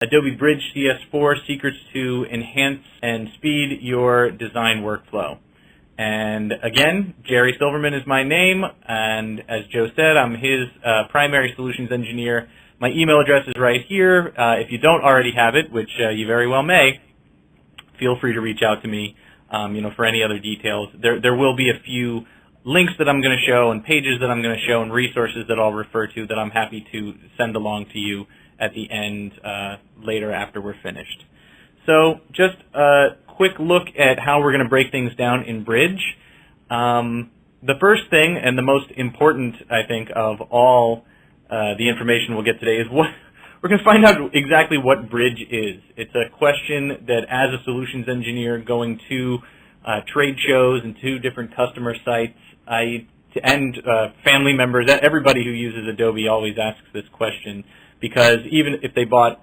Adobe Bridge Cs4 secrets to enhance and speed your design workflow. And again, Jerry Silverman is my name, and as Joe said, I'm his primary solutions engineer. My email address is right here. If you don't already have it, which you very well may, feel free to reach out to me for any other details. There will be a few links that I'm going to show and pages that I'm going to show and resources that I'll refer to that I'm happy to send along to you at the end later after we're finished. So just a quick look at how we're going to break things down in Bridge. The first thing and the most important, I think, of all the information we'll get today is we're going to find out exactly what Bridge is. It's a question that as a solutions engineer going to trade shows and to different customer sites, and family members, everybody who uses Adobe always asks this question, because even if they bought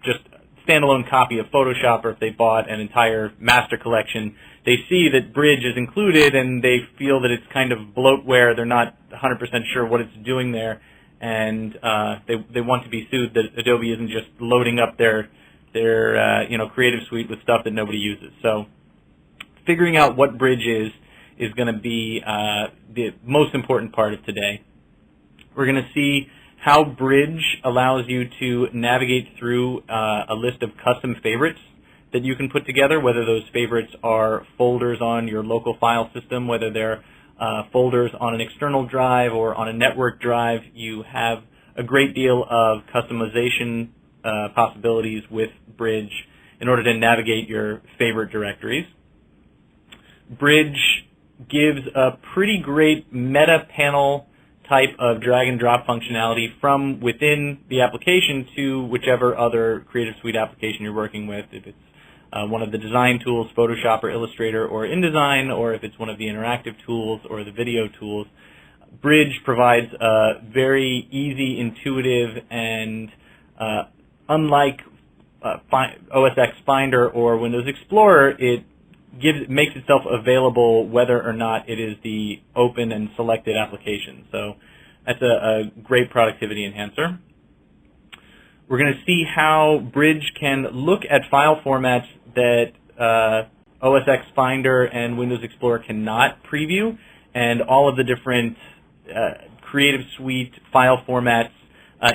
just a standalone copy of Photoshop or if they bought an entire master collection, they see that Bridge is included and they feel that it's kind of bloatware. They're not 100% sure what it's doing there, and they want to be sued that Adobe isn't just loading up their Creative Suite with stuff that nobody uses. So figuring out what Bridge is going to be the most important part of today. We're going to see how Bridge allows you to navigate through a list of custom favorites that you can put together, whether those favorites are folders on your local file system, whether they're folders on an external drive or on a network drive. You have a great deal of customization possibilities with Bridge in order to navigate your favorite directories. Bridge gives a pretty great meta panel type of drag and drop functionality from within the application to whichever other Creative Suite application you're working with. If it's one of the design tools, Photoshop or Illustrator or InDesign, or if it's one of the interactive tools or the video tools, Bridge provides a very easy, intuitive, and unlike OS X Finder or Windows Explorer, it makes itself available whether or not it is the open and selected application. So that's a great productivity enhancer. We're going to see how Bridge can look at file formats that OS X Finder and Windows Explorer cannot preview, and all of the different Creative Suite file formats,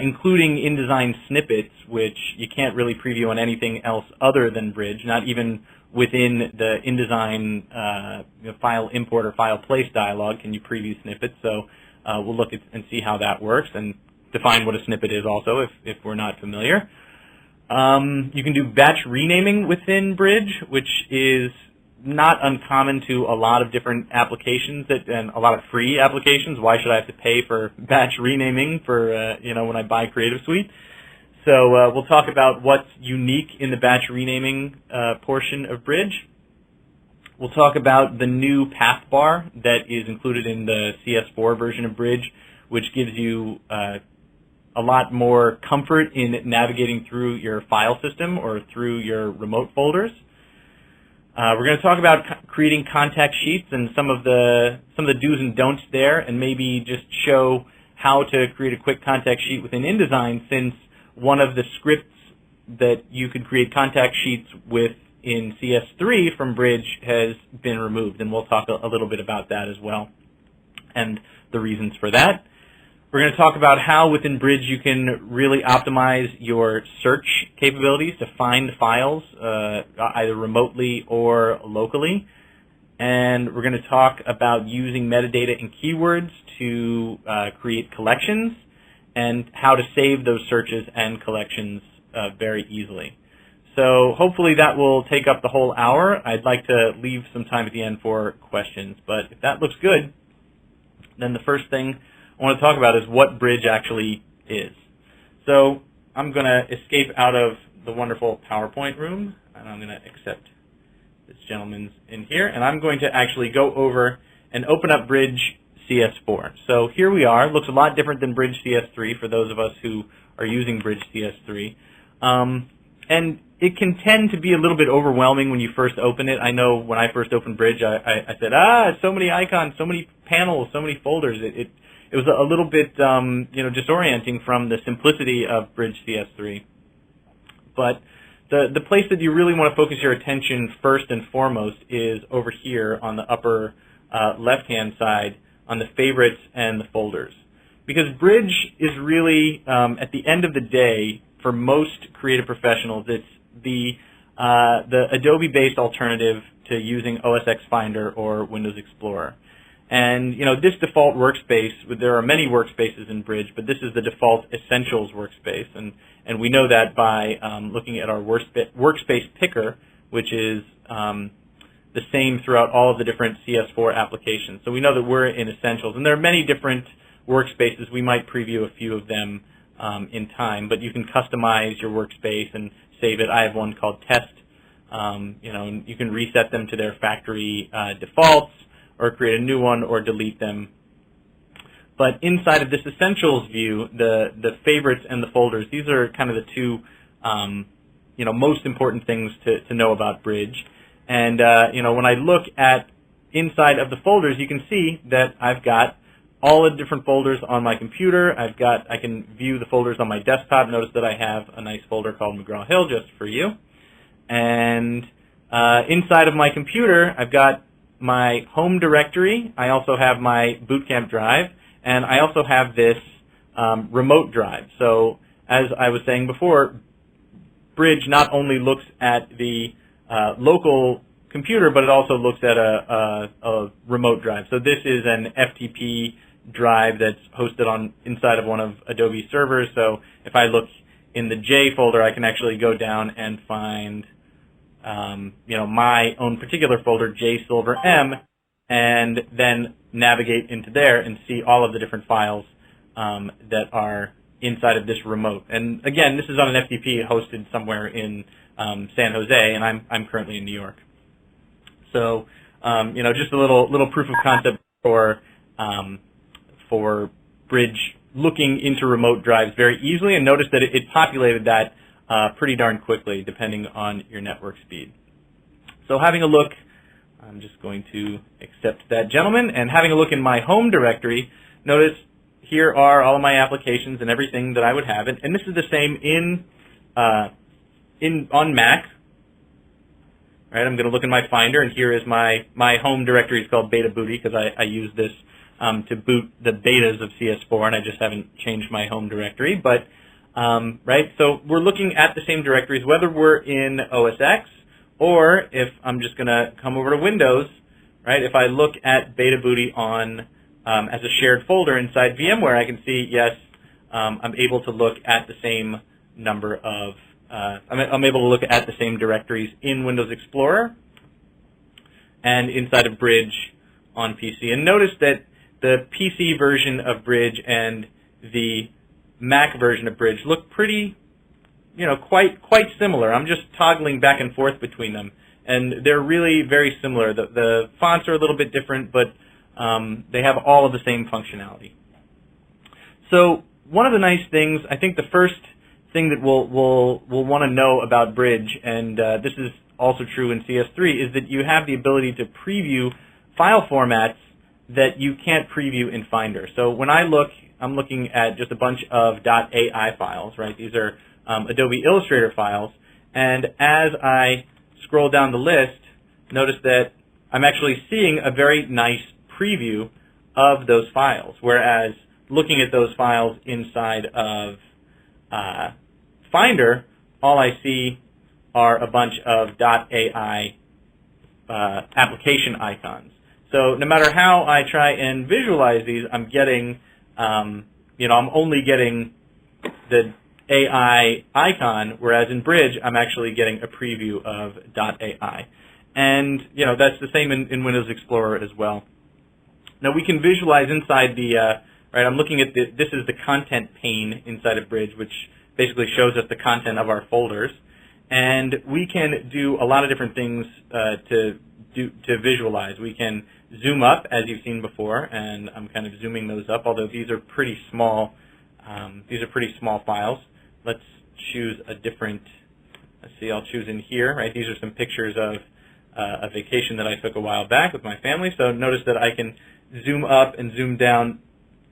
including Indesign Snippets, which you can't really preview on anything else other than Bridge, not even within the InDesign file import or file place dialog can you preview snippets. So we'll look at and see how that works and define what a snippet is also if we're not familiar. You can do batch renaming within Bridge, which is not uncommon to a lot of different applications and a lot of free applications. Why should I have to pay for batch renaming for when I buy Creative Suite? So we'll talk about what's unique in the batch renaming portion of Bridge. We'll talk about the new path bar that is included in the CS4 version of Bridge, which gives you a lot more comfort in navigating through your file system or through your remote folders. We're going to talk about creating contact sheets and some of the do's and don'ts there, and maybe just show how to create a quick contact sheet within InDesign, since one of the scripts that you could create contact sheets with in CS3 from Bridge has been removed, and we'll talk a little bit about that as well and the reasons for that. We're going to talk about how within Bridge you can really optimize your search capabilities to find files either remotely or locally. And we're going to talk about using metadata and keywords to create collections and how to save those searches and collections very easily. So hopefully that will take up the whole hour. I'd like to leave some time at the end for questions, but if that looks good, then the first thing I want to talk about is what Bridge actually is. So I'm going to escape out of the wonderful PowerPoint room, and I'm going to accept this gentleman's in here, and I'm going to actually go over and open up Bridge CS4. So here we are. It looks a lot different than Bridge CS3 for those of us who are using Bridge CS3. And it can tend to be a little bit overwhelming when you first open it. I know when I first opened Bridge, I said, so many icons, so many panels, so many folders. It was a little bit disorienting from the simplicity of Bridge CS3. But the place that you really want to focus your attention first and foremost is over here on the upper left-hand side on the favorites and the folders. Because Bridge is really, at the end of the day, for most creative professionals, it's the Adobe-based alternative to using OS X Finder or Windows Explorer. And this default workspace, there are many workspaces in Bridge, but this is the default Essentials workspace, and we know that by looking at our workspace picker, which is the same throughout all of the different CS4 applications. So we know that we're in Essentials, and there are many different workspaces. We might preview a few of them in time, but you can customize your workspace and save it. I have one called Test. And you can reset them to their factory defaults, or create a new one, or delete them. But inside of this Essentials view, the favorites and the folders, these are kind of the two most important things to know about Bridge. And when I look at inside of the folders, you can see that I've got all the different folders on my computer. I can view the folders on my desktop. Notice that I have a nice folder called McGraw-Hill just for you. And inside of my computer, I've got my home directory. I also have my bootcamp drive, and I also have this remote drive. So as I was saying before, Bridge not only looks at the local computer, but it also looks at a remote drive. So this is an FTP drive that's hosted inside of one of Adobe's servers. So if I look in the J folder, I can actually go down and find my own particular folder, J Silver M, and then navigate into there and see all of the different files that are inside of this remote. And again, this is on an FTP hosted somewhere in San Jose, and I'm currently in New York. So just a little proof of concept for Bridge looking into remote drives very easily, and notice that it populated that pretty darn quickly, depending on your network speed. So having a look, I'm just going to accept that gentleman, and having a look in my home directory, notice here are all of my applications and everything that I would have, and this is the same on Mac. All right, I'm going to look in my Finder, and here is my home directory. It's called Beta Booty because I use this to boot the betas of CS4, and I just haven't changed my home directory. But right, so we're looking at the same directories, whether we're in OS X or if I'm just going to come over to Windows. Right, if I look at Beta Booty on as a shared folder inside VMware, I can see yes, I'm able to look at the same number of I'm able to look at the same directories in Windows Explorer and inside of Bridge on PC. And notice that the PC version of Bridge and the Mac version of Bridge look pretty, quite similar. I'm just toggling back and forth between them, and they're really very similar. The fonts are a little bit different, but they have all of the same functionality. So one of the nice things, I think the first thing that we'll want to know about Bridge, and this is also true in CS3, is that you have the ability to preview file formats that you can't preview in Finder. So when I'm looking at just a bunch of .ai files, right? These are Adobe Illustrator files, and as I scroll down the list, notice that I'm actually seeing a very nice preview of those files, whereas looking at those files inside of Finder, all I see are a bunch of .ai application icons. So no matter how I try and visualize these, I'm getting, I'm only getting the AI icon, whereas in Bridge, I'm actually getting a preview of .ai. And, that's the same in Windows Explorer as well. Now we can visualize inside the, right, I'm looking at this is the content pane inside of Bridge, which basically shows us the content of our folders. And we can do a lot of different things to visualize. We can zoom up, as you've seen before, and I'm kind of zooming those up, although these are pretty small. These are pretty small files. Let's choose a different, let's see, I'll choose in here, right? These are some pictures of a vacation that I took a while back with my family. So notice that I can zoom up and zoom down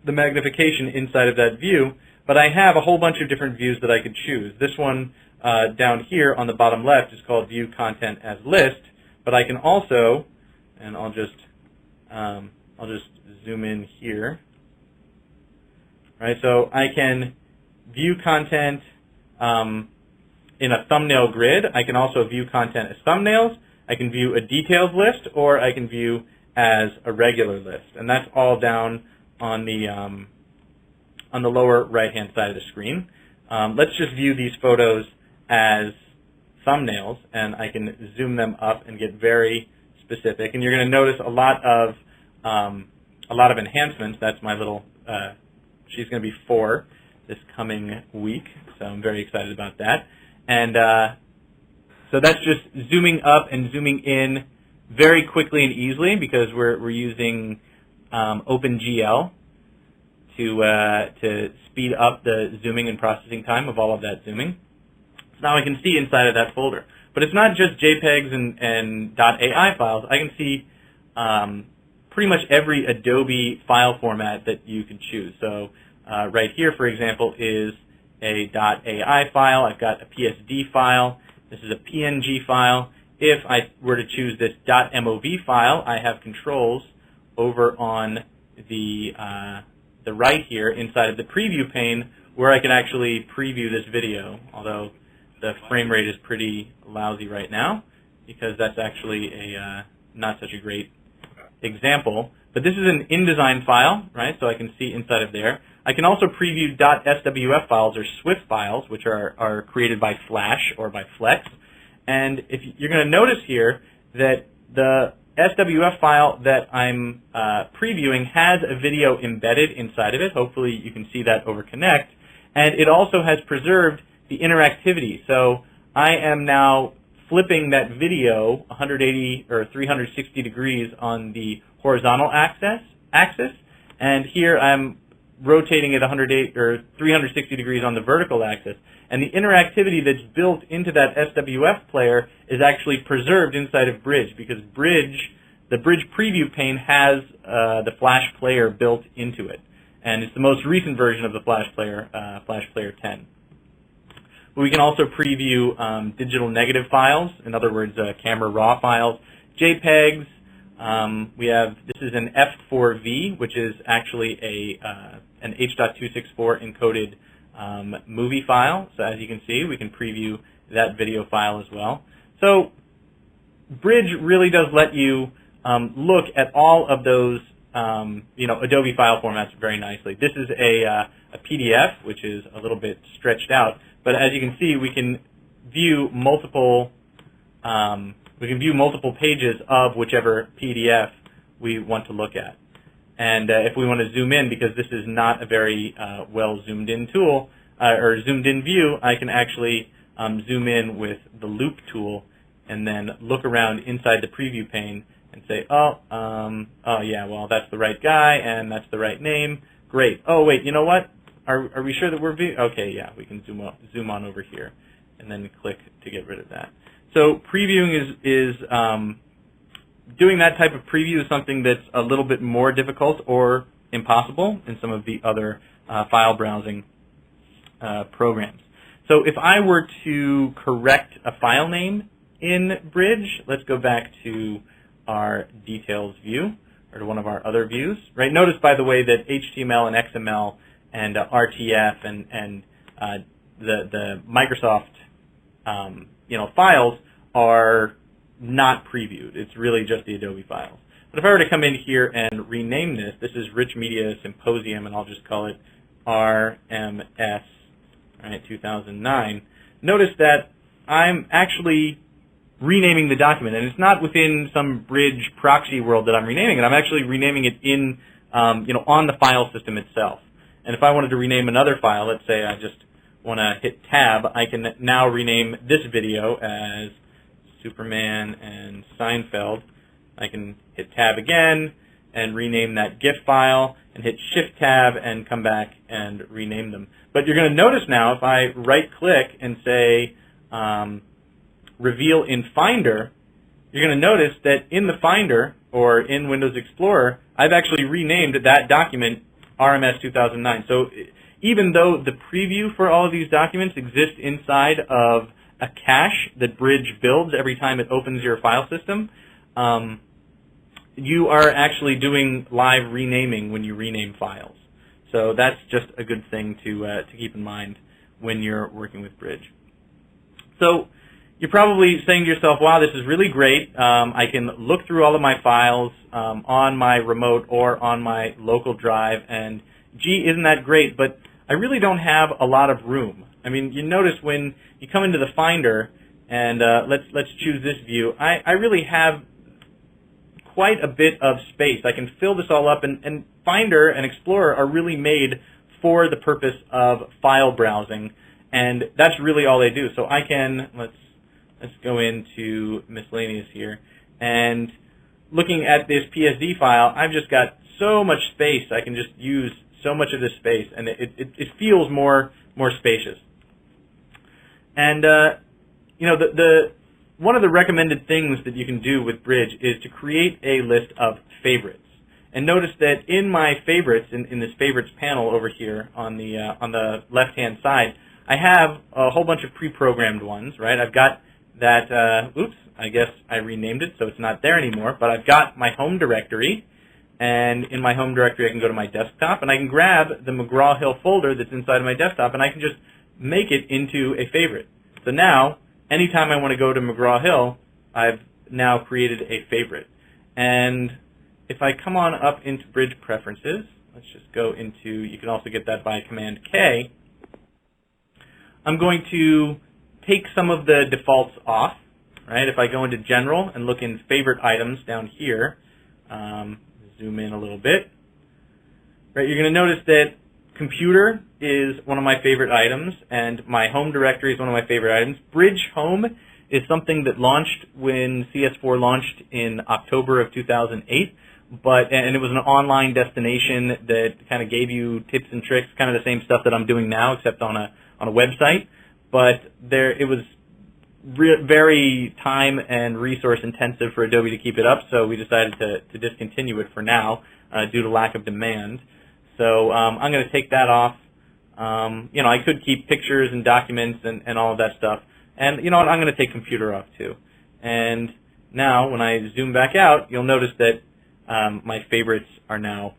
the magnification inside of that view, but I have a whole bunch of different views that I could choose. This one down here on the bottom left is called View Content as List, but I can also, and I'll just zoom in here. Right, so I can view content in a thumbnail grid. I can also view content as thumbnails. I can view a details list, or I can view as a regular list, and that's all down on the lower right-hand side of the screen. Let's just view these photos as thumbnails, and I can zoom them up and get very specific. And you're going to notice a lot of enhancements. That's my little. She's going to be 4 this coming week, so I'm very excited about that. And so that's just zooming up and zooming in very quickly and easily, because we're using OpenGL to speed up the zooming and processing time of all of that zooming. So now I can see inside of that folder. But it's not just JPEGs and .ai files. I can see pretty much every Adobe file format that you can choose. So right here, for example, is a .ai file. I've got a PSD file. This is a PNG file. If I were to choose this .mov file, I have controls over on the right here inside of the preview pane, where I can actually preview this video, although the frame rate is pretty lousy right now because that's actually a not such a great example. But this is an InDesign file, right? So I can see inside of there. I can also preview .swf files or Swift files, which are created by Flash or by Flex. And if you're going to notice here that the SWF file that I'm previewing has a video embedded inside of it. Hopefully you can see that over Connect. And it also has preserved the interactivity. So I am now flipping that video 180 or 360 degrees on the horizontal axis, and here I'm rotating it 108 or 360 degrees on the vertical axis. And the interactivity that's built into that SWF player is actually preserved inside of Bridge, because the Bridge preview pane has the Flash player built into it. And it's the most recent version of the Flash Player 10. But we can also preview digital negative files, in other words, camera raw files, JPEGs. This is an F4V, which is actually an H.264 encoded movie file. So as you can see, we can preview that video file as well. So Bridge really does let you look at all of those Adobe file formats very nicely. This is a PDF, which is a little bit stretched out, but as you can see, we can view multiple pages of whichever PDF we want to look at. And if we want to zoom in, because this is not a very well zoomed in tool or zoomed in view, I can actually zoom in with the loop tool and then look around inside the preview pane and say, oh yeah, well, that's the right guy and that's the right name. Great. Oh, wait, you know what? Are we sure that we're viewing? Okay, yeah, we can zoom on over here and then click to get rid of that. So previewing is doing that type of preview is something that's a little bit more difficult or impossible in some of the other file browsing programs. So if I were to correct a file name in Bridge, let's go back to our details view, or to one of our other views. Right? Notice, by the way, that HTML and XML and RTF and the Microsoft files are not previewed. It's really just the Adobe files. But if I were to come in here and rename this is Rich Media Symposium, and I'll just call it RMS 2009. Notice that I'm actually renaming the document, and it's not within some Bridge proxy world that I'm renaming it. I'm actually renaming it in, on the file system itself. And if I wanted to rename another file, let's say I just want to hit Tab, I can now rename this video as Superman and Seinfeld. I can hit Tab again and rename that GIF file, and hit Shift-Tab and come back and rename them. But you're going to notice now, if I right-click and say Reveal in Finder, you're going to notice that in the Finder, or in Windows Explorer, I've actually renamed that document RMS 2009. So even though the preview for all of these documents exists inside of a cache that Bridge builds every time it opens your file system, you are actually doing live renaming when you rename files. So that's just a good thing to keep in mind when you're working with Bridge. So you're probably saying to yourself, wow, this is really great. I can look through all of my files on my remote or on my local drive, and gee, isn't that great, but I really don't have a lot of room. I mean, you notice when you come into the Finder, and let's choose this view, I really have quite a bit of space. I can fill this all up, and Finder and Explorer are really made for the purpose of file browsing, and that's really all they do. So I can, let's go into miscellaneous here, and looking at this PSD file, I've just got so much space. I can just use so much of this space, and it feels more spacious. And you know, one of the recommended things that you can do with Bridge is to create a list of favorites. And notice that in my favorites, in this favorites panel over here on the left-hand side, I have a whole bunch of pre-programmed ones, right? I've got that, oops, I guess I renamed it so it's not there anymore, but I've got my home directory, and in my home directory I can go to my desktop, and I can grab the McGraw-Hill folder that's inside of my desktop, and I can just make it into a favorite. So now, anytime I want to go to McGraw-Hill, I've now created a favorite. And if I come on up into Bridge Preferences, let's just go into, you can also get that by Command K, I'm going to take some of the defaults off, right? If I go into General and look in Favorite Items down here, zoom in a little bit, right, you're going to notice that Computer is one of my favorite items, and my home directory is one of my favorite items. Bridge Home is something that launched when CS4 launched in October of 2008, and it was an online destination that kind of gave you tips and tricks, kind of the same stuff that I'm doing now, except on a website. But it was very time and resource intensive for Adobe to keep it up, so we decided to discontinue it for now due to lack of demand. So I'm going to take that off. You know, I could keep pictures and documents and all of that stuff. And you know what, I'm going to take Computer off too. And now when I zoom back out, you'll notice that my favorites are now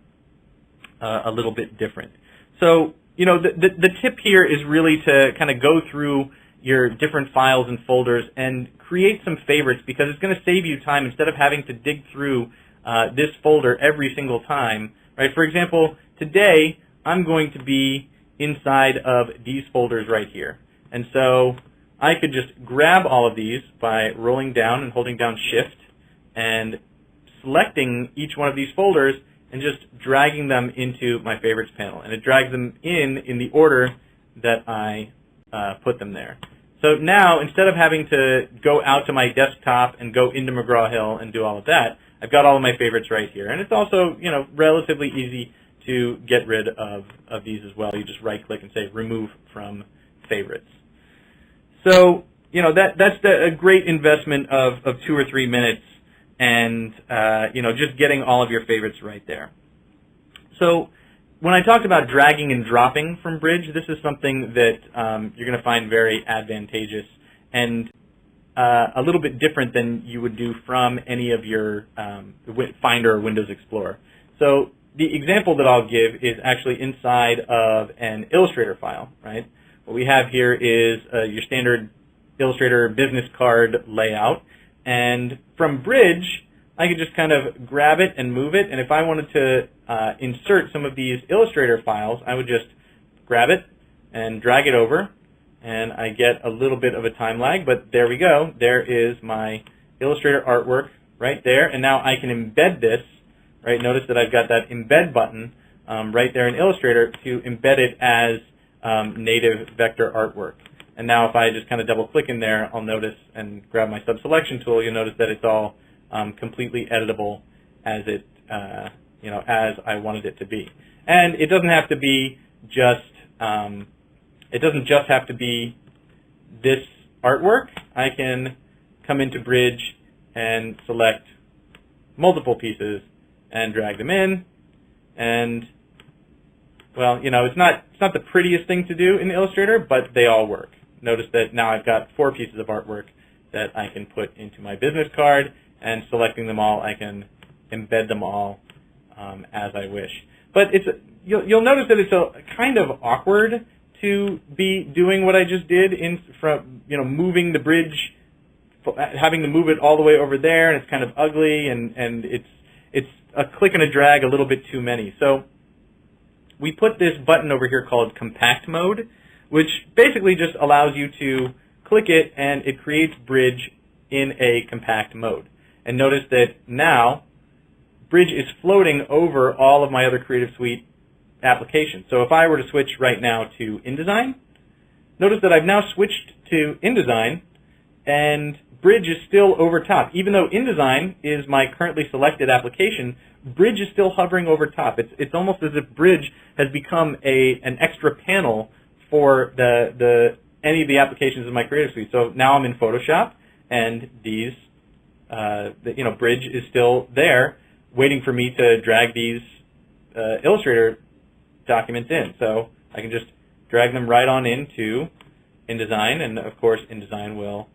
a little bit different. So, you know, the tip here is really to kind of go through your different files and folders and create some favorites, because it's going to save you time instead of having to dig through this folder every single time. Right? For example, today I'm going to be inside of these folders right here. And so I could just grab all of these by rolling down and holding down Shift and selecting each one of these folders and just dragging them into my favorites panel. And it drags them in the order that I put them there. So now, instead of having to go out to my desktop and go into McGraw-Hill and do all of that, I've got all of my favorites right here. And it's also, you know, relatively easy to get rid of these as well. You just right-click and say Remove from Favorites. So, you know, that's a great investment of 2 or 3 minutes, and you know, just getting all of your favorites right there. So when I talked about dragging and dropping from Bridge, this is something that you're going to find very advantageous and a little bit different than you would do from any of your Finder or Windows Explorer. So the example that I'll give is actually inside of an Illustrator file, right? What we have here is your standard Illustrator business card layout, and from Bridge, I could just kind of grab it and move it, and if I wanted to insert some of these Illustrator files, I would just grab it and drag it over, and I get a little bit of a time lag, but there we go. There is my Illustrator artwork right there, and now I can embed this, right? Notice that I've got that embed button right there in Illustrator to embed it as native vector artwork. And now if I just kind of double click in there, I'll notice and grab my sub-selection tool, you'll notice that it's all completely editable as it, you know, as I wanted it to be. And it doesn't have to be just, it doesn't just have to be this artwork. I can come into Bridge and select multiple pieces and drag them in, and well, it's not the prettiest thing to do in Illustrator, but they all work. Notice that now I've got 4 pieces of artwork that I can put into my business card, and selecting them all, I can embed them all as I wish. But you'll notice that it's kind of awkward to be doing what I just did moving the bridge, having to move it all the way over there, and it's kind of ugly, and it's a click and a drag, a little bit too many. So we put this button over here called Compact Mode, which basically just allows you to click it and it creates Bridge in a compact mode. And notice that now Bridge is floating over all of my other Creative Suite applications. So if I were to switch right now to InDesign, notice that I've now switched to InDesign and Bridge is still over top. Even though InDesign is my currently selected application, Bridge is still hovering over top. It's almost as if Bridge has become an extra panel for any of the applications in my Creative Suite. So now I'm in Photoshop, and these, Bridge is still there, waiting for me to drag these Illustrator documents in. So I can just drag them right on into InDesign, and of course InDesign will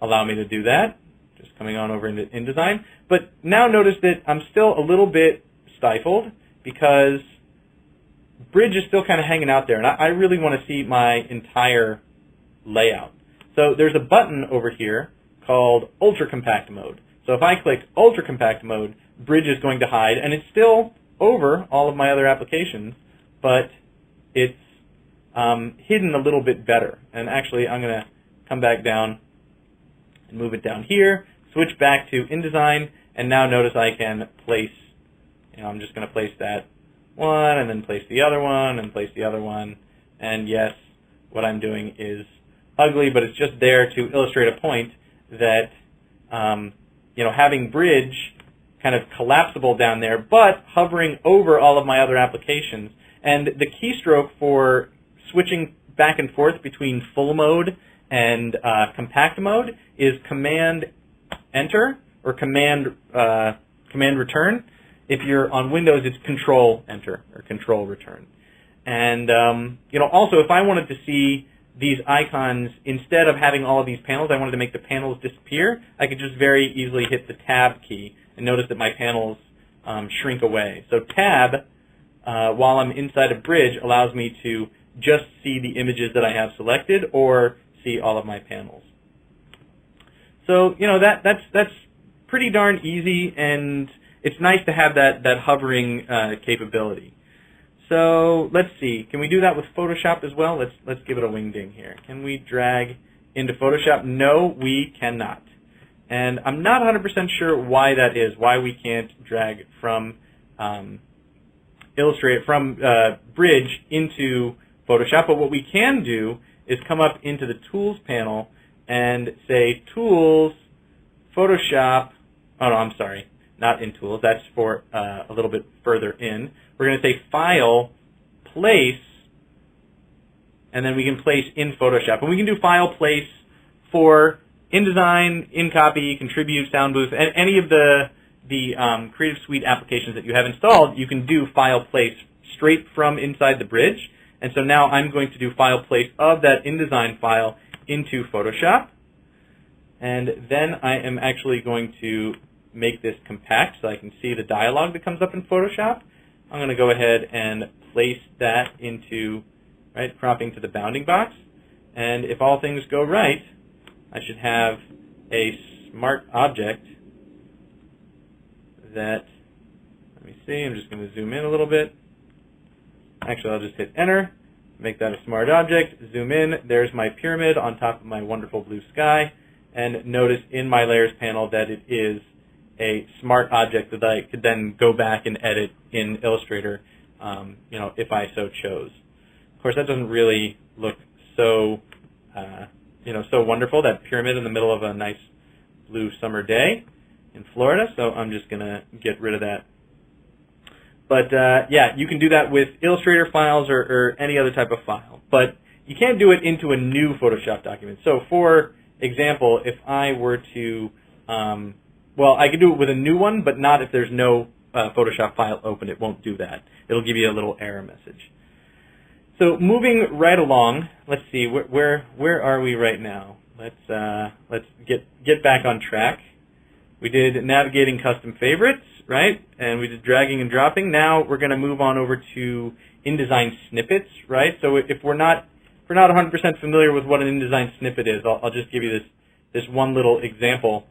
allow me to do that, just coming on over into InDesign. But now notice that I'm still a little bit stifled because Bridge is still kind of hanging out there, and I really want to see my entire layout. So there's a button over here called Ultra Compact Mode. So if I click Ultra Compact Mode, Bridge is going to hide, and it's still over all of my other applications, but it's hidden a little bit better. And actually, I'm going to come back down and move it down here, switch back to InDesign, and now notice I can place, I'm just going to place that one, and then place the other one, and place the other one. And yes, what I'm doing is ugly, but it's just there to illustrate a point that, having Bridge kind of collapsible down there, but hovering over all of my other applications. And the keystroke for switching back and forth between full mode and compact mode is Command Enter or Command Return. If you're on Windows, it's Control Enter or Control Return. And also, if I wanted to see these icons, instead of having all of these panels, I wanted to make the panels disappear, I could just very easily hit the Tab key and notice that my panels shrink away. So Tab, while I'm inside of Bridge, allows me to just see the images that I have selected or see all of my panels. So that's pretty darn easy, and it's nice to have that hovering capability. So let's see, can we do that with Photoshop as well? Let's give it a wing-ding here. Can we drag into Photoshop? No, we cannot. And I'm not 100% sure why that is, why we can't drag from Bridge into Photoshop. But what we can do is come up into the Tools panel and say Tools, Photoshop, oh no, I'm sorry, not in Tools, that's for a little bit further in. We're going to say File, Place, and then we can place in Photoshop. And we can do File, Place for InDesign, InCopy, Contribute, SoundBooth, and any of the Creative Suite applications that you have installed, you can do File, Place straight from inside the Bridge. And so now I'm going to do File, Place of that InDesign file into Photoshop. And then I am actually going to make this compact so I can see the dialog that comes up in Photoshop. I'm going to go ahead and place that into, cropping to the bounding box. And if all things go right, I should have a smart object that, let me see, I'm just going to zoom in a little bit. Actually, I'll just hit Enter, make that a smart object, zoom in, there's my pyramid on top of my wonderful blue sky, and notice in my Layers panel that it is a smart object that I could then go back and edit in Illustrator, if I so chose. Of course, that doesn't really look so, so wonderful, that pyramid in the middle of a nice blue summer day in Florida, so I'm just going to get rid of that. But, yeah, you can do that with Illustrator files or any other type of file. But you can't do it into a new Photoshop document. So, for example, if I were to, well, I could do it with a new one, but not if there's no Photoshop file open, it won't do that. It'll give you a little error message. So moving right along, let's see, where are we right now? Let's get back on track. We did navigating custom favorites, right? And we did dragging and dropping. Now we're going to move on over to Indesign Snippets, right? So if we're not 100% familiar with what an Indesign Snippet is, I'll just give you this one little example.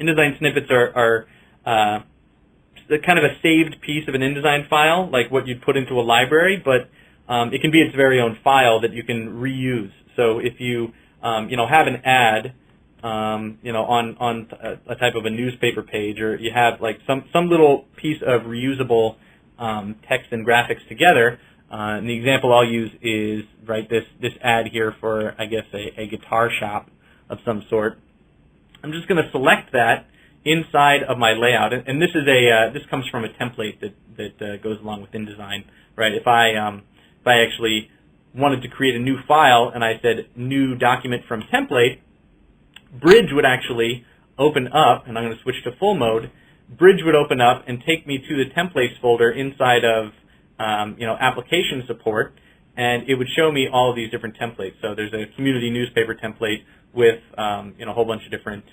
Indesign Snippets are kind of a saved piece of an InDesign file, like what you'd put into a library, but it can be its very own file that you can reuse. So if you have an ad on a type of a newspaper page, or you have like some little piece of reusable text and graphics together, and the example I'll use is this ad here for, I guess, a guitar shop of some sort. I'm just going to select that inside of my layout, and this is this comes from a template that goes along with InDesign, right? If I actually wanted to create a new file and I said new document from template, Bridge would actually open up, and I'm going to switch to full mode. Bridge would open up and take me to the templates folder inside of application support, and it would show me all of these different templates. So there's a community newspaper template with a whole bunch of different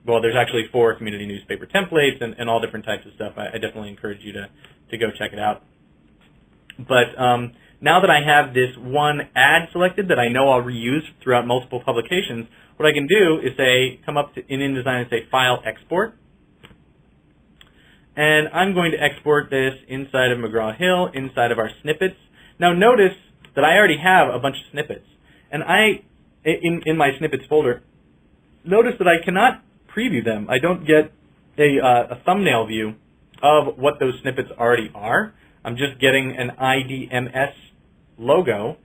well, there's actually 4 community newspaper templates and all different types of stuff. I definitely encourage you to go check it out. But now that I have this one ad selected that I know I'll reuse throughout multiple publications, what I can do is come up in InDesign and say File Export. And I'm going to export this inside of McGraw-Hill, inside of our snippets. Now notice that I already have a bunch of snippets. And in my snippets folder, notice that I cannot preview them. I don't get a thumbnail view of what those snippets already are. I'm just getting an IDMS logo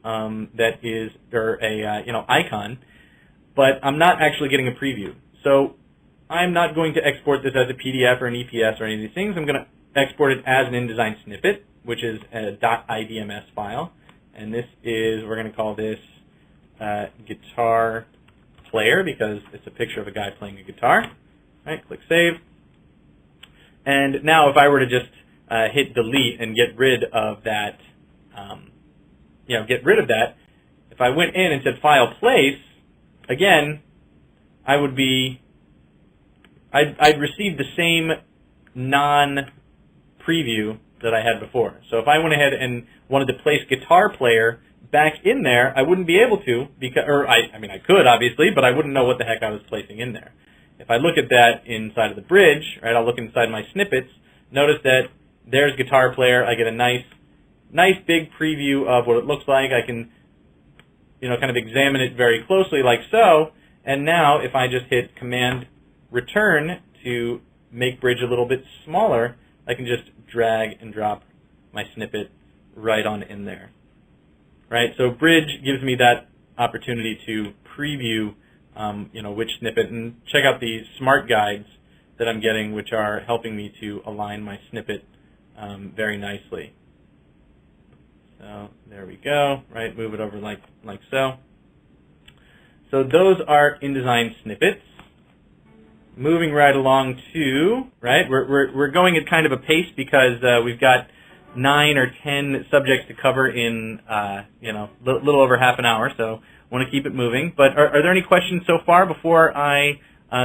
that is, or a icon, but I'm not actually getting a preview. So I'm not going to export this as a PDF or an EPS or any of these things. I'm going to export it as an InDesign snippet, which is a .idms file, and we're going to call this guitar player because it's a picture of a guy playing a guitar. All right, click Save. And now if I were to just hit delete and get rid of that, if I went in and said File Place, again, I'd receive the same non-preview that I had before. So if I went ahead and wanted to place guitar player back in there, I wouldn't be able to, I could obviously, but I wouldn't know what the heck I was placing in there. If I look at that inside of the bridge, right, I'll look inside my snippets, notice that there's guitar player. I get a nice big preview of what it looks like. I can, kind of examine it very closely like so, and now if I just hit Command Return to make Bridge a little bit smaller, I can just drag and drop my snippet right on in there. Right, so Bridge gives me that opportunity to preview, which snippet, and check out the smart guides that I'm getting, which are helping me to align my snippet very nicely. So there we go. Right, move it over like so. So those are InDesign snippets. Moving right along to we're going at kind of a pace because we've got 9 or 10 subjects to cover in little over half an hour, so I want to keep it moving. But are there any questions so far before I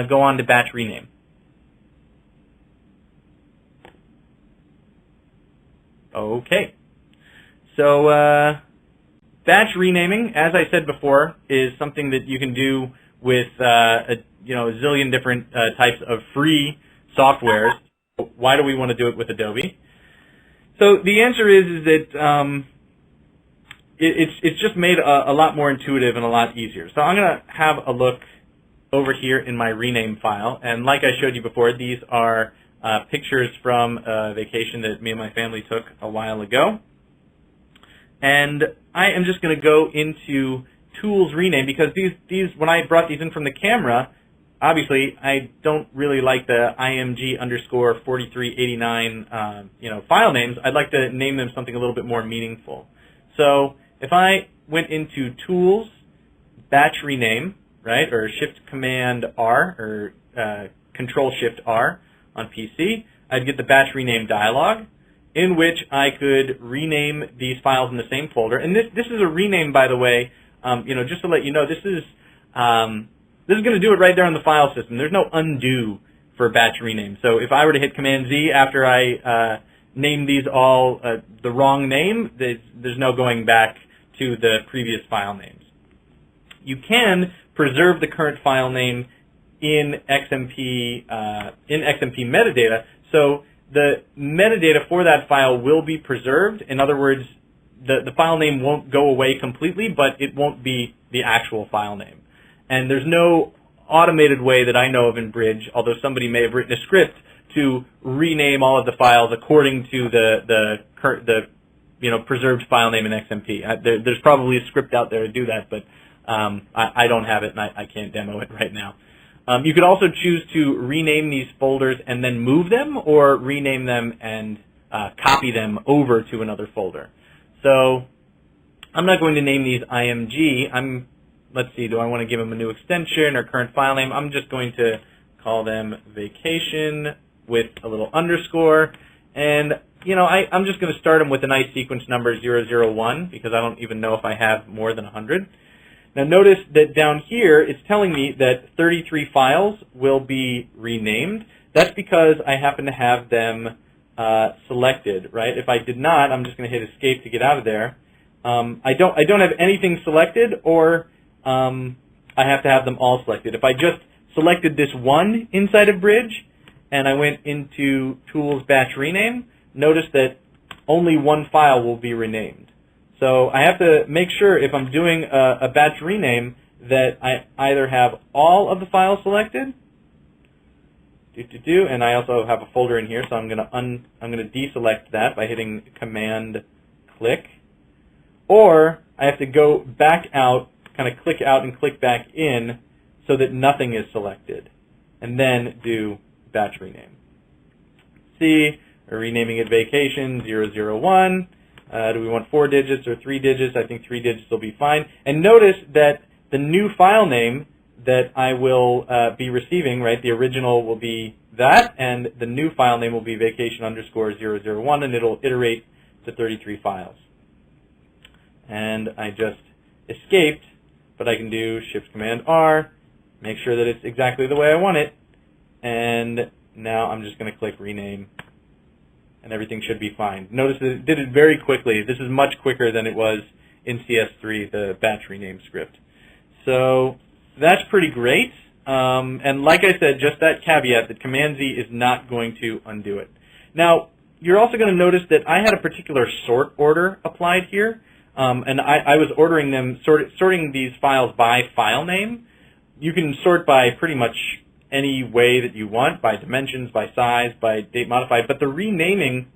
go on to batch rename? Okay. So batch renaming, as I said before, is something that you can do with a zillion different types of free softwares. Why do we want to do it with Adobe? So the answer is that it's just made a lot more intuitive and a lot easier. So I'm going to have a look over here in my rename file, and like I showed you before, these are pictures from a vacation that me and my family took a while ago. And I am just going to go into Tools Rename because these when I brought these in from the camera, obviously I don't really like the IMG_4389 file names. I'd like to name them something a little bit more meaningful. So if I went into Tools, Batch Rename, right, or Shift Command R or Control Shift R, on PC, I'd get the batch rename dialog, in which I could rename these files in the same folder. And this is a rename, by the way. Just to let you know, this is going to do it right there on the file system. There's no undo for batch rename. So if I were to hit Command Z after I name these all the wrong name, there's no going back to the previous file names. You can preserve the current file name in XMP metadata. So the metadata for that file will be preserved. In other words, the file name won't go away completely, but it won't be the actual file name. And there's no automated way that I know of in Bridge, although somebody may have written a script to rename all of the files according to the preserved file name in XMP. There's probably a script out there to do that, but I don't have it, and I can't demo it right now. You could also choose to rename these folders and then move them, or rename them and copy them over to another folder. So I'm not going to name these IMG. Let's see, do I want to give them a new extension or current file name? I'm just going to call them vacation with a little underscore. And, I'm just going to start them with a nice sequence number 001 because I don't even know if I have more than 100. Now notice that down here it's telling me that 33 files will be renamed. That's because I happen to have them selected, right? If I did not, I'm just going to hit escape to get out of there. I don't have anything selected, or I have to have them all selected. If I just selected this one inside of Bridge and I went into Tools Batch Rename, notice that only one file will be renamed. So I have to make sure if I'm doing a batch rename that I either have all of the files selected, and I also have a folder in here, so I'm going to deselect that by hitting Command click, or I have to go back out, kind of click out and click back in so that nothing is selected, and then do batch rename. See, we're renaming it vacation 001. Do we want 4 digits or 3 digits? I think 3 digits will be fine. And notice that the new file name that I will be receiving, right, the original will be that, and the new file name will be vacation_001, and it'll iterate to 33 files. And I just escaped, but I can do Shift-Command-R, make sure that it's exactly the way I want it, and now I'm just going to click Rename, and everything should be fine. Notice that it did it very quickly. This is much quicker than it was in CS3, the batch rename script. So that's pretty great. And like I said, just that caveat that Command Z is not going to undo it. Now, you're also going to notice that I had a particular sort order applied here. And I was ordering them, sorting these files by file name. You can sort by pretty much any way that you want, by dimensions, by size, by date modified, but the renaming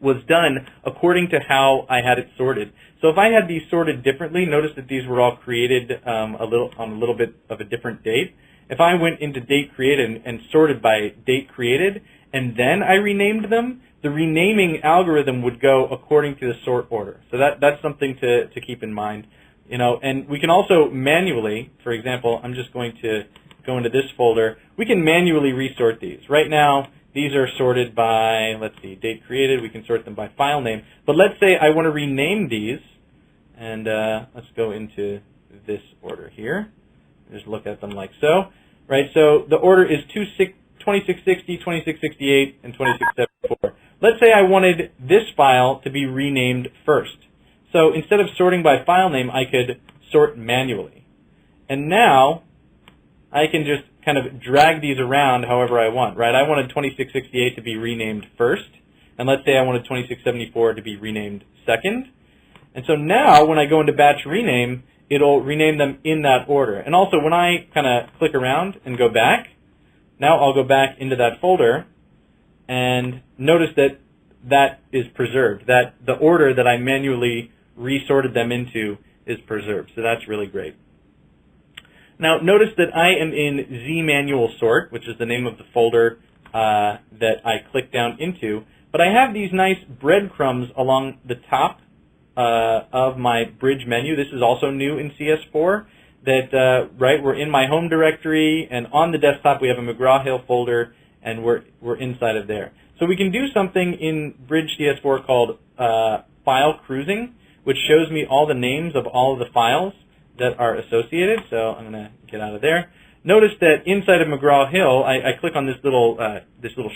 was done according to how I had it sorted. So if I had these sorted differently, notice that these were all created on a little bit of a different date. If I went into date created and sorted by date created, and then I renamed them, the renaming algorithm would go according to the sort order. So that's something to keep in mind. And we can also manually, for example, I'm just going to go into this folder, we can manually resort these. Right now, these are sorted by, let's see, date created. We can sort them by file name. But let's say I want to rename these, and let's go into this order here. Just look at them like so. Right, so the order is 2660, 2668, and 2674. Let's say I wanted this file to be renamed first. So instead of sorting by file name, I could sort manually. And now I can just kind of drag these around however I want, right? I wanted 2668 to be renamed first, and let's say I wanted 2674 to be renamed second. And so now when I go into batch rename, it'll rename them in that order. And also when I kind of click around and go back, now I'll go back into that folder and notice that that is preserved, that the order that I manually resorted them into is preserved. So that's really great. Now, notice that I am in Z manual sort, which is the name of the folder that I clicked down into, but I have these nice breadcrumbs along the top of my Bridge menu. This is also new in CS4, that, right, we're in my home directory, and on the desktop we have a McGraw-Hill folder, and we're inside of there. So we can do something in Bridge CS4 called file cruising, which shows me all the names of all of the files that are associated. So I'm going to get out of there. Notice that inside of McGraw-Hill, I click on this little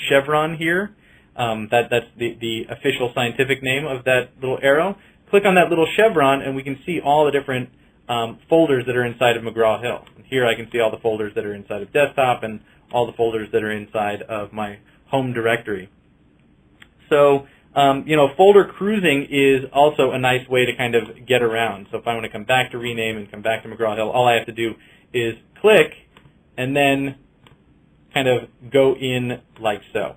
chevron here. That's the official scientific name of that little arrow. Click on that little chevron, and we can see all the different folders that are inside of McGraw-Hill. Here I can see all the folders that are inside of desktop and all the folders that are inside of my home directory. So, folder cruising is also a nice way to kind of get around. So if I want to come back to rename and come back to McGraw-Hill, all I have to do is click and then kind of go in like so.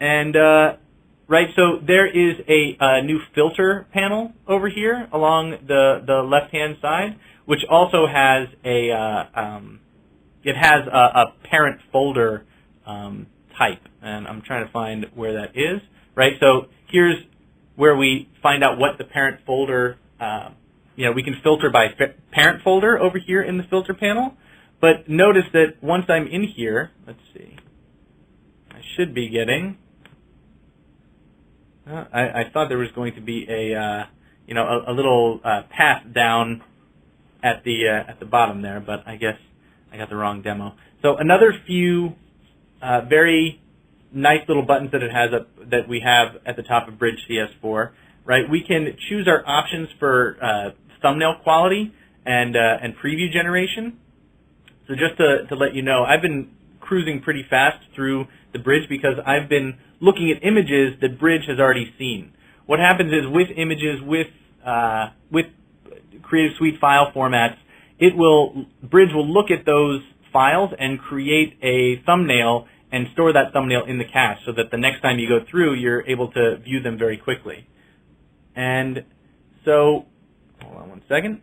And so there is a new filter panel over here along the left-hand side, which also has a parent folder type, and I'm trying to find where that is. Right, so here's where we find out what the parent folder. We can filter by parent folder over here in the filter panel. But notice that once I'm in here, let's see, I should be getting. I thought there was going to be a little path down at the bottom there, but I guess I got the wrong demo. So another few very nice little buttons that it has that we have at the top of Bridge CS4. Right, we can choose our options for thumbnail quality and preview generation. So just to let you know, I've been cruising pretty fast through the Bridge because I've been looking at images that Bridge has already seen. What happens is with images with Creative Suite file formats, Bridge will look at those files and create a thumbnail and store that thumbnail in the cache so that the next time you go through, you're able to view them very quickly. And so, hold on one second.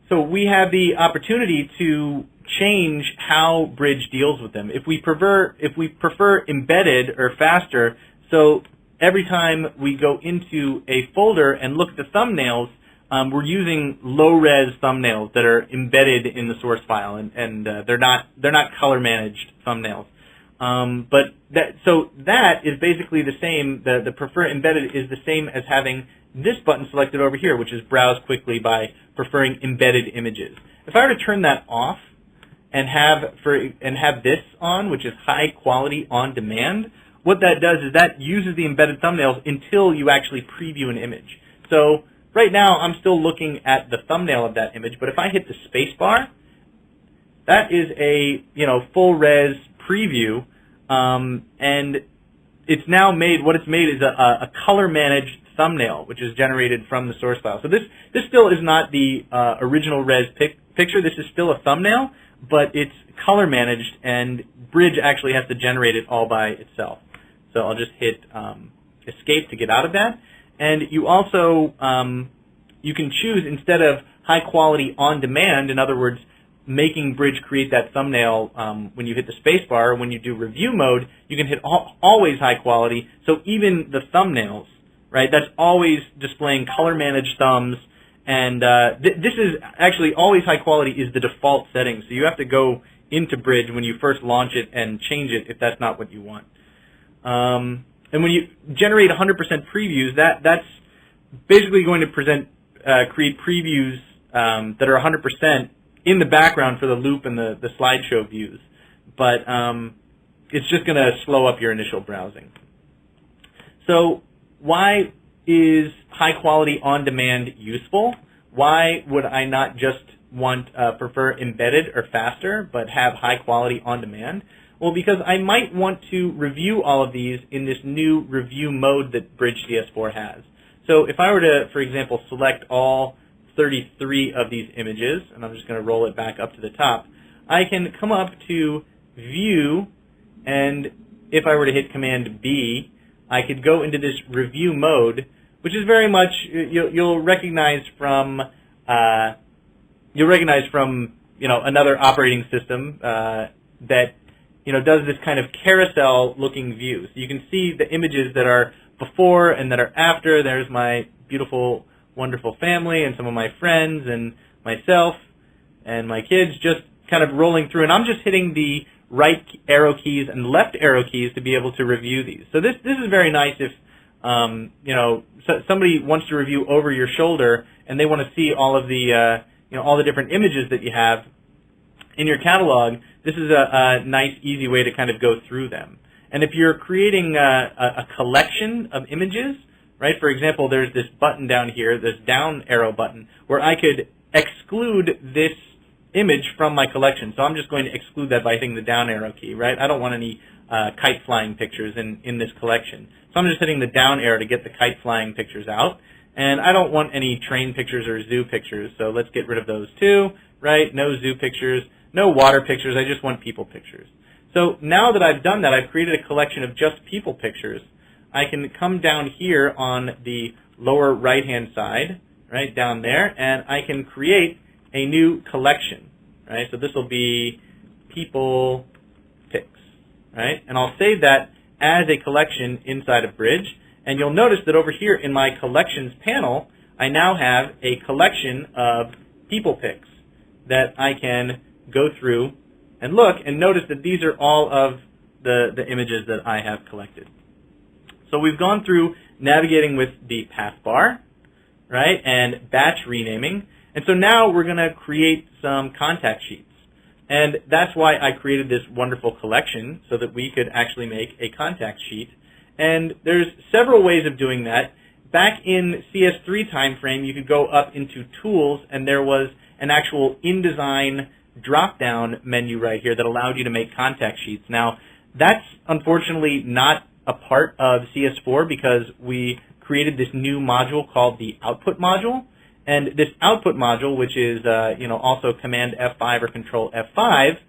So we have the opportunity to change how Bridge deals with them. If we prefer embedded or faster, so every time we go into a folder and look at the thumbnails, we're using low-res thumbnails that are embedded in the source file, and they're not color managed thumbnails. But that is basically the same. The prefer embedded is the same as having this button selected over here, which is browse quickly by preferring embedded images. If I were to turn that off and have this on, which is high quality on demand, what that does is that uses the embedded thumbnails until you actually preview an image. So right now I'm still looking at the thumbnail of that image, but if I hit the space bar, that is a full res preview, and it's now made. What it's made is a color managed thumbnail, which is generated from the source file. So this still is not the original res picture. This is still a thumbnail, but it's color managed, and Bridge actually has to generate it all by itself. So I'll just hit escape to get out of that. And you also you can choose, instead of high quality on demand, in other words, making Bridge create that thumbnail when you hit the space bar. When you do review mode, you can hit always high quality. So even the thumbnails, right, that's always displaying color managed thumbs. And this is actually always high quality is the default setting. So you have to go into Bridge when you first launch it and change it if that's not what you want. And when you generate 100% previews, that's basically going to create previews that are 100% in the background for the loop and the slideshow views. But it's just going to slow up your initial browsing. So why is high quality on demand useful? Why would I not just prefer embedded or faster, but have high quality on demand? Well, because I might want to review all of these in this new review mode that Bridge CS4 has. So if I were to, for example, select all 33 of these images, and I'm just going to roll it back up to the top, I can come up to View, and if I were to hit Command B, I could go into this review mode, which is very much you'll recognize from another operating system that does this kind of carousel-looking view. So you can see the images that are before and that are after. There's my beautiful, wonderful family and some of my friends and myself and my kids just kind of rolling through. And I'm just hitting the right arrow keys and left arrow keys to be able to review these. So this is very nice if somebody wants to review over your shoulder and they want to see all of the all the different images that you have in your catalog. This is a nice, easy way to kind of go through them. And if you're creating a collection of images, right? For example, there's this button down here, this down arrow button, where I could exclude this image from my collection. So I'm just going to exclude that by hitting the down arrow key, right? I don't want any kite flying pictures in this collection. So I'm just hitting the down arrow to get the kite flying pictures out. And I don't want any train pictures or zoo pictures, so let's get rid of those too, right? No zoo pictures, no water pictures, I just want people pictures. So now that I've done that, I've created a collection of just people pictures. I can come down here on the lower right-hand side, right, down there, and I can create a new collection, right? So this will be people pics, right? And I'll save that as a collection inside of Bridge. And you'll notice that over here in my collections panel, I now have a collection of people pics that I can go through and look and notice that these are all of the images that I have collected. So we've gone through navigating with the path bar, right, and batch renaming. And so now we're going to create some contact sheets. And that's why I created this wonderful collection, so that we could actually make a contact sheet. And there's several ways of doing that. Back in CS3 timeframe, you could go up into Tools, and there was an actual InDesign drop-down menu right here that allowed you to make contact sheets. Now, that's unfortunately not a part of CS4 because we created this new module called the Output module. And this Output module, which is also Command F5 or Control F5,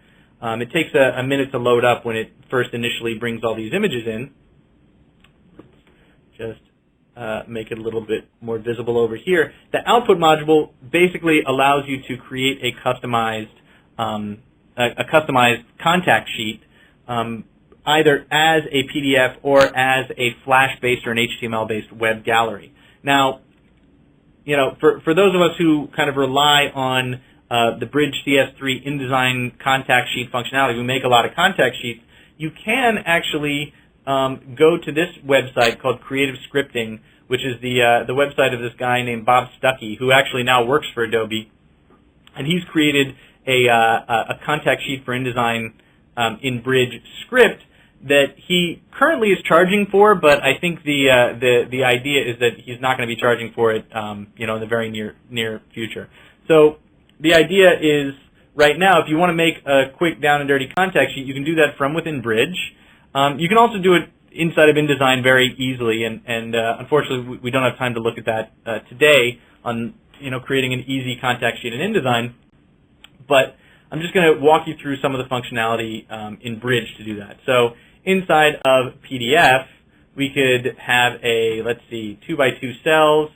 it takes a minute to load up when it first initially brings all these images in. Just make it a little bit more visible over here. The Output module basically allows you to create a customized contact sheet, either as a PDF or as a Flash-based or an HTML-based web gallery. Now, for those of us who kind of rely on the Bridge CS3 InDesign contact sheet functionality, we make a lot of contact sheets. You can actually go to this website called Creative Scripting, which is the website of this guy named Bob Stuckey, who actually now works for Adobe, and he's created a contact sheet for InDesign in Bridge script that he currently is charging for, but I think the idea is that he's not going to be charging for it, in the very near future. So the idea is right now, if you want to make a quick down and dirty contact sheet, you can do that from within Bridge. You can also do it inside of InDesign very easily, and unfortunately we don't have time to look at that today on creating an easy contact sheet in InDesign. But I'm just going to walk you through some of the functionality in Bridge to do that. So inside of PDF, we could have a, let's see, 2x2 cells,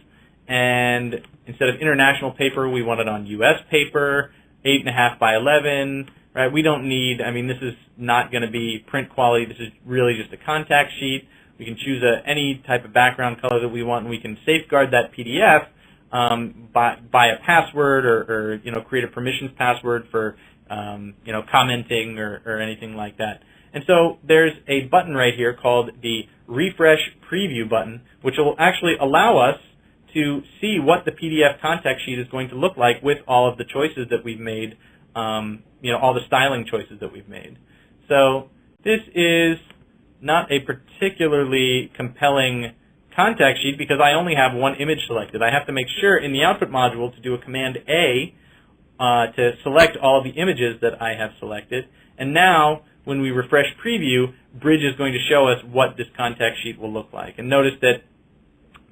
and instead of international paper, we want it on US paper, 8.5 by 11. Right? We don't need, this is not going to be print quality. This is really just a contact sheet. We can choose any type of background color that we want, and we can safeguard that PDF by a password or create a permissions password for commenting or anything like that. And so there's a button right here called the Refresh Preview button, which will actually allow us to see what the PDF contact sheet is going to look like with all of the choices that we've made, all the styling choices that we've made. So this is not a particularly compelling contact sheet because I only have one image selected. I have to make sure in the Output module to do a Command A to select all of the images that I have selected. And now, when we refresh Preview, Bridge is going to show us what this contact sheet will look like. And notice that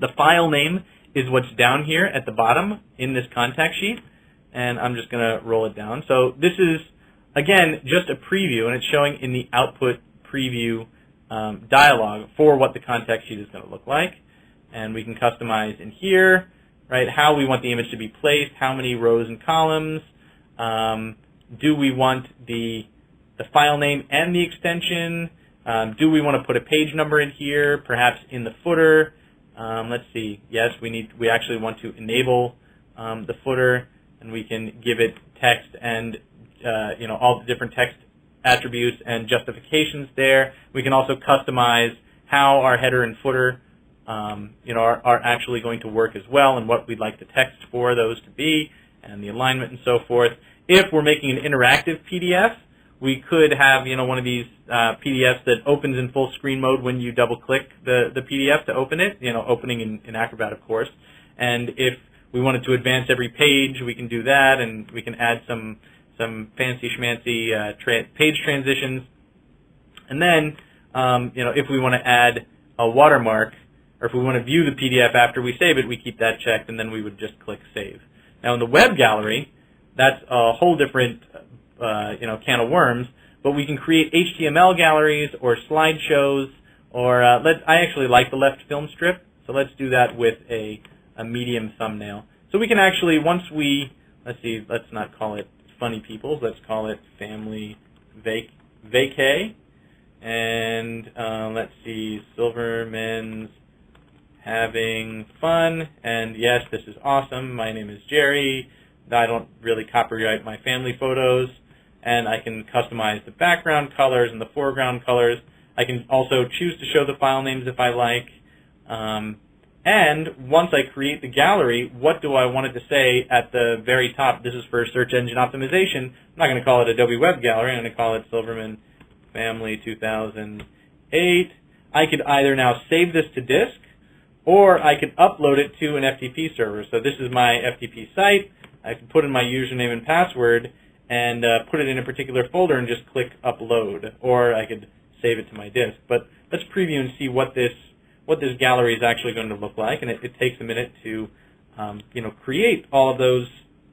the file name is what's down here at the bottom in this contact sheet. And I'm just going to roll it down. So this is, again, just a preview, and it's showing in the Output Preview dialog for what the contact sheet is going to look like. And we can customize in here, right, how we want the image to be placed, how many rows and columns. Do we want the file name and the extension? Do we want to put a page number in here, perhaps in the footer? Let's see. Yes, we actually want to enable the footer, and we can give it text and all the different text attributes and justifications there. We can also customize how our header and footer are actually going to work as well, and what we'd like the text for those to be, and the alignment and so forth. If we're making an interactive PDF, we could have one of these PDFs that opens in full screen mode when you double-click the PDF to open it, opening in Acrobat, of course. And if we wanted to advance every page, we can do that, and we can add some fancy schmancy page transitions. And then, if we want to add a watermark, or if we want to view the PDF after we save it, we keep that checked, and then we would just click Save. Now, in the web gallery, that's a whole different can of worms, but we can create HTML galleries or slideshows, or I actually like the left film strip, so let's do that with a medium thumbnail. So we can actually, once we, let's not call it Funny Peoples, let's call it Family Vacay, and let's see, Silverman's Having Fun, and yes, this is awesome, my name is Jerry, I don't really copyright my family photos, and I can customize the background colors and the foreground colors. I can also choose to show the file names if I like. And once I create the gallery, what do I want it to say at the very top? This is for search engine optimization. I'm not going to call it Adobe Web Gallery. I'm going to call it Silverman Family 2008. I could either now save this to disk, or I could upload it to an FTP server. So this is my FTP site. I can put in my username and password and put it in a particular folder and just click upload, or I could save it to my disk. But let's preview and see what this gallery is actually going to look like, and it takes a minute to create all of those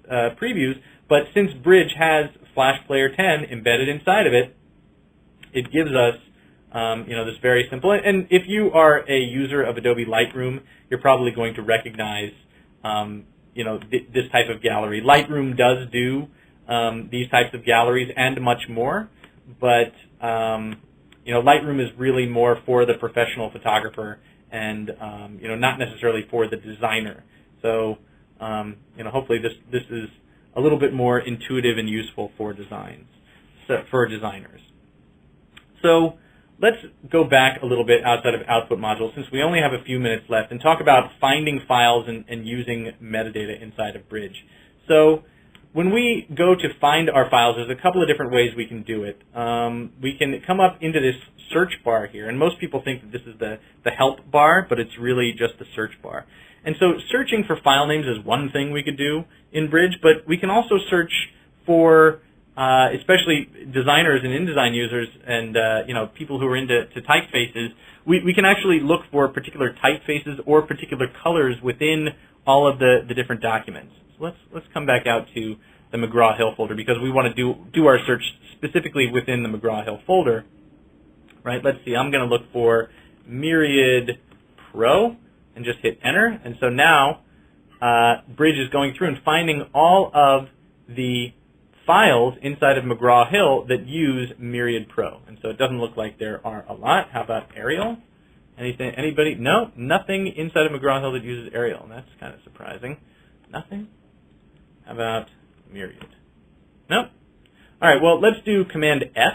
previews. But since Bridge has Flash Player 10 embedded inside of it, it gives us this very simple. And if you are a user of Adobe Lightroom, you're probably going to recognize this type of gallery. Lightroom does do these types of galleries and much more, but Lightroom is really more for the professional photographer and not necessarily for the designer. So hopefully this is a little bit more intuitive and useful for designers. So let's go back a little bit outside of output module, since we only have a few minutes left, and talk about finding files and using metadata inside of Bridge. So when we go to find our files, there's a couple of different ways we can do it. We can come up into this search bar here, and most people think that this is the help bar, but it's really just the search bar. And so searching for file names is one thing we could do in Bridge, but we can also search for especially designers and InDesign users and people who are into typefaces. We can actually look for particular typefaces or particular colors within all of the different documents. So let's come back out to the McGraw-Hill folder, because we want to do our search specifically within the McGraw-Hill folder. Right? Let's see. I'm going to look for Myriad Pro and just hit Enter. And so now Bridge is going through and finding all of the files inside of McGraw-Hill that use Myriad Pro. And so it doesn't look like there are a lot. How about Arial? Anything? Anybody? No, nothing inside of McGraw-Hill that uses Arial. That's kind of surprising. Nothing? How about Myriad? Nope. All right, well, let's do Command F,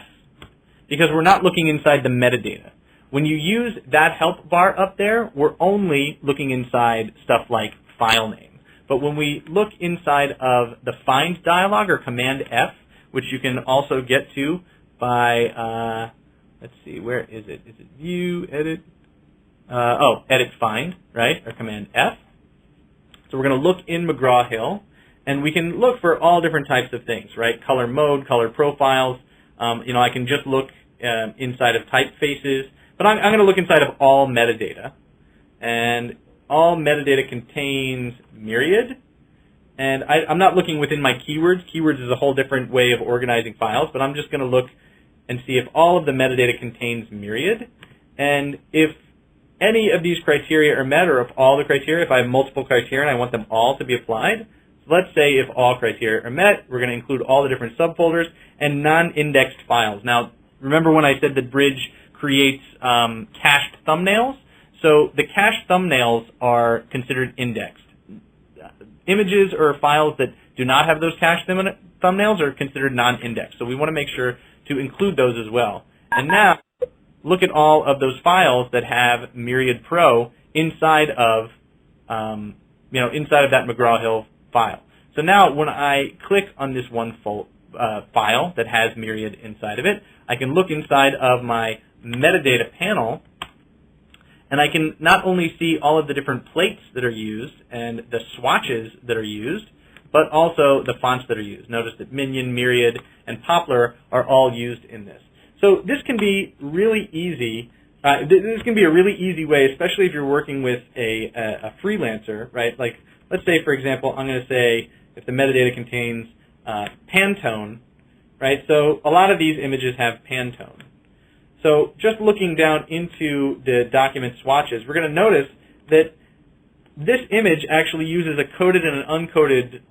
because we're not looking inside the metadata. When you use that help bar up there, we're only looking inside stuff like file name. But when we look inside of the Find dialog, or Command F, which you can also get to by, let's see, where is it? Is it View, Edit? Edit Find, right, or Command F. So we're going to look in McGraw-Hill, and we can look for all different types of things, right? Color mode, color profiles. I can just look inside of typefaces, but I'm going to look inside of all metadata. And all metadata contains Myriad, and I'm not looking within my keywords. Keywords is a whole different way of organizing files, but I'm just going to look and see if all of the metadata contains Myriad, and if any of these criteria are met, or if all the criteria, if I have multiple criteria and I want them all to be applied. So let's say if all criteria are met, we're going to include all the different subfolders and non-indexed files. Now, remember when I said that Bridge creates cached thumbnails? So the cached thumbnails are considered indexed. Images or files that do not have those cached thumbnails are considered non-indexed. So we want to make sure to include those as well. And now, look at all of those files that have Myriad Pro inside of, inside of that McGraw-Hill file. So now, when I click on this one file that has Myriad inside of it, I can look inside of my metadata panel, and I can not only see all of the different plates that are used and the swatches that are used, but also the fonts that are used. Notice that Minion, Myriad, and Poplar are all used in this. So this can be really easy. This can be a really easy way, especially if you're working with a freelancer, right? Like, let's say, for example, I'm going to say if the metadata contains Pantone, right? So a lot of these images have Pantone. So just looking down into the document swatches, we're going to notice that this image actually uses a coded and an uncoded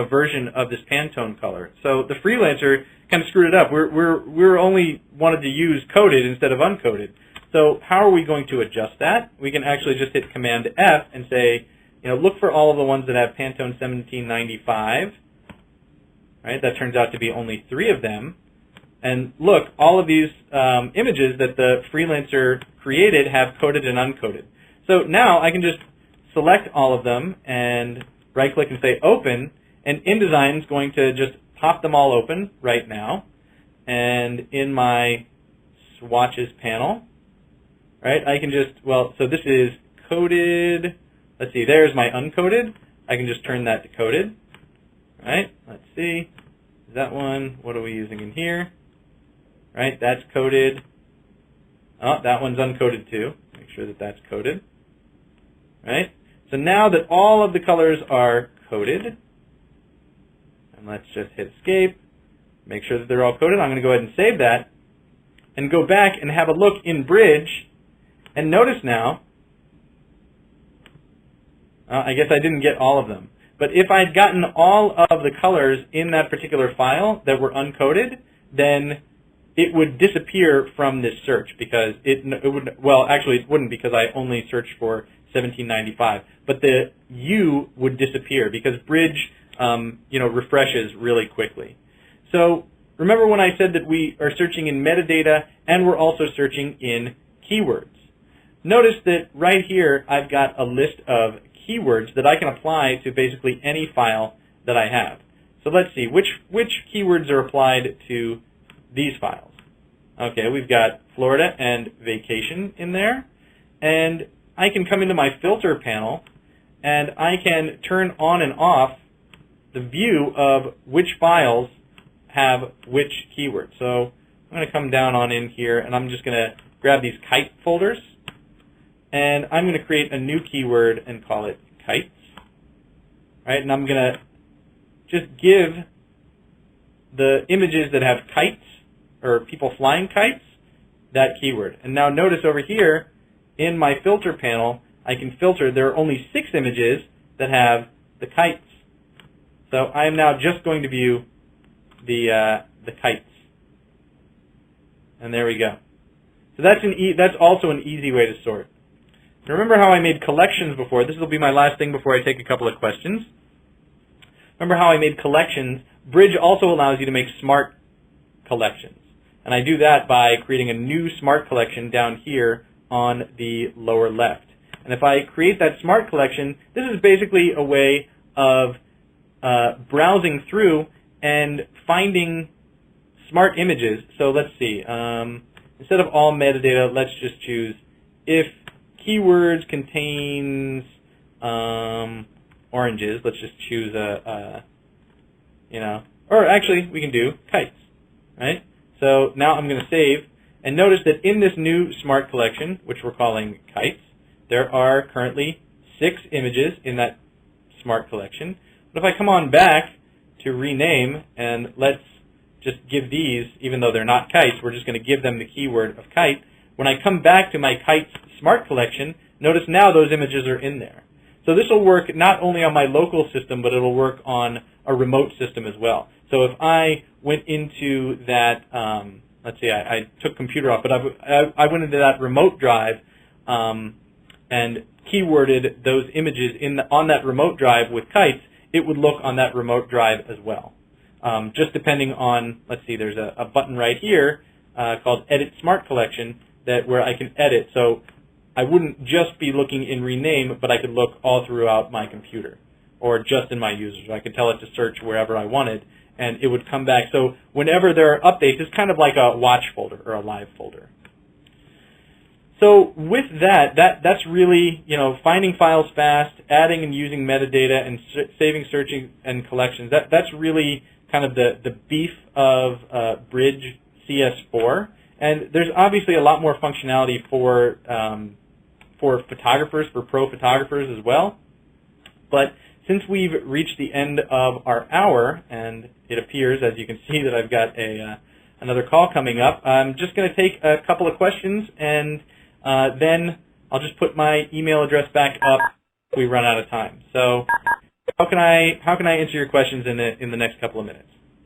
version of this Pantone color. So the freelancer kind of screwed it up. We're only wanted to use coded instead of uncoded. So how are we going to adjust that? We can actually just hit Command F and say, look for all of the ones that have Pantone 1795. Right? That turns out to be only 3 of them. And look, all of these images that the freelancer created have coded and uncoded. So now I can just select all of them and right-click and say Open, and InDesign is going to just pop them all open right now. And in my swatches panel, right, I can just, so this is coded. Let's see, there's my uncoded. I can just turn that to coded. Right, let's see. Is that one? What are we using in here? Right, that's coded. Oh, that one's uncoded too. Make sure that that's coded. Right? So now that all of the colors are coded, and let's just hit Escape, make sure that they're all coded. I'm going to go ahead and save that, and go back and have a look in Bridge, and notice now, I guess I didn't get all of them, but if I'd gotten all of the colors in that particular file that were uncoded, then it would disappear from this search because it would, actually it wouldn't because I only searched for 1795, but the U would disappear because Bridge, refreshes really quickly. So remember when I said that we are searching in metadata and we're also searching in keywords. Notice that right here I've got a list of keywords that I can apply to basically any file that I have. So let's see, which keywords are applied to these files? Okay, we've got Florida and vacation in there, and I can come into my filter panel and I can turn on and off the view of which files have which keywords. So I'm going to come down on in here and I'm just going to grab these kite folders and I'm going to create a new keyword and call it kites. Right, and I'm going to just give the images that have kites or people flying kites that keyword. And now notice over here in my filter panel, I can filter. There are only 6 images that have the kites. So I am now just going to view the kites. And there we go. So that's also an easy way to sort. Remember how I made collections before? This will be my last thing before I take a couple of questions. Remember how I made collections? Bridge also allows you to make smart collections. And I do that by creating a new smart collection down here on the lower left. And if I create that smart collection, this is basically a way of browsing through and finding smart images. So let's see. Instead of all metadata, let's just choose if keywords contains oranges. Let's just choose or actually we can do kites, right? So now I'm going to save, and notice that in this new smart collection, which we're calling kites, there are currently 6 images in that smart collection. But if I come on back to rename, and let's just give these, even though they're not kites, we're just going to give them the keyword of kite. When I come back to my kites smart collection, notice now those images are in there. So this will work not only on my local system, but it will work on a remote system as well. So if I went into that, let's see, I took computer off, but I went into that remote drive and keyworded those images on that remote drive with kites, it would look on that remote drive as well. just depending on, let's see, there's a button right here called Edit Smart Collection where I can edit. So I wouldn't just be looking in Rename, but I could look all throughout my computer or just in my users. I could tell it to search wherever I wanted, and it would come back. So whenever there are updates, it's kind of like a watch folder or a live folder. So with that's really, finding files fast, adding and using metadata, and saving, searching, and collections. That's really kind of the beef of Bridge CS4. And there's obviously a lot more functionality for photographers, for pro photographers as well. But since we've reached the end of our hour, and it appears, as you can see, that I've got another call coming up, I'm just going to take a couple of questions, and then I'll just put my email address back up if we run out of time. So how can I answer your questions in the next couple of minutes?